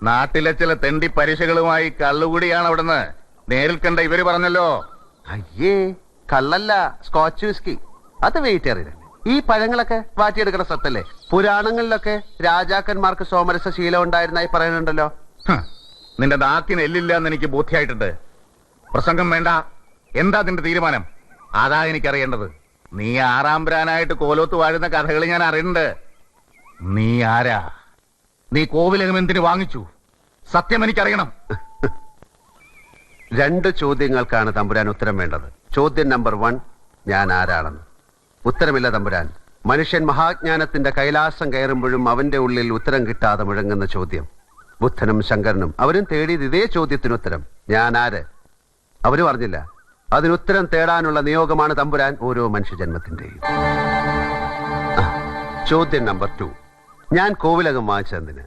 നാട്ടിലെ ചില തെണ്ടി പരീക്ഷകളുമായി കള്ളുകൂടിയാണ് അവിടുന്ന്. നേരിൽ കണ്ട ഇവര് പറഞ്ഞല്ലോ. അയ്യേ, കള്ളല്ല, സ്കോച്ച് വിസ്കി. അത് വെയിറ്റേറിയൻ. ഈ പഴങ്ങളൊക്കെ വാറ്റിയെടുക്കുന്ന സത്തല്ലേ? പുരാണങ്ങളിലൊക്കെ രാജാക്കന്മാർക്ക് സോമരസ ശീലം ഉണ്ടായിരുന്നായി പറയുന്നുണ്ടല്ലോ. നിന്റെ നാക്കിന് എല്ലില്ല എന്ന് എനിക്ക് ബോധ്യമായിട്ടുണ്ട്. പ്രസംഗം വേണ്ട. എന്താ നിന്റെ തീരുമാനം? അതാ എനിക്കറിയേണ്ടത്. നീ ആറാംബ്രാനായിട്ട് കോലോത്ത് വാഴുന്ന കഥകൾ ഞാൻ അറിയുന്നുണ്ട്. നീ ആരാ? നീ കോവിലകം എന്തിനു വാങ്ങിച്ചു? സത്യം എനിക്കറിയണം. 2 ചോദ്യങ്ങൾക്കാണ് തമ്പുരാൻ ഉത്തരം വേണ്ടത്. ചോദ്യം നമ്പർ 1, ഞാൻ ആരാണെന്ന്. ഉത്തരമില്ല തമ്പുരാൻ. മനുഷ്യൻ മഹാജ്ഞാനത്തിന്റെ കൈലാസം കയറുമ്പോഴും അവന്റെ ഉള്ളിൽ ഉത്തരം കിട്ടാതെ മുഴങ്ങുന്ന ചോദ്യം. ബുദ്ധനും ശങ്കരനും അവരും തേടിയത് ഇതേ ചോദ്യത്തിന് ഉത്തരം. ഞാൻ ആര്? അവരും അറിഞ്ഞില്ല. അതിനുത്തരം തേടാനുള്ള നിയോഗമാണ് തമ്പുരാൻ ഓരോ മനുഷ്യജന്മത്തിന്റെയും. ചോദ്യം നമ്പർ 2, ഞാൻ കോവിലകം വാങ്ങിച്ചതിന്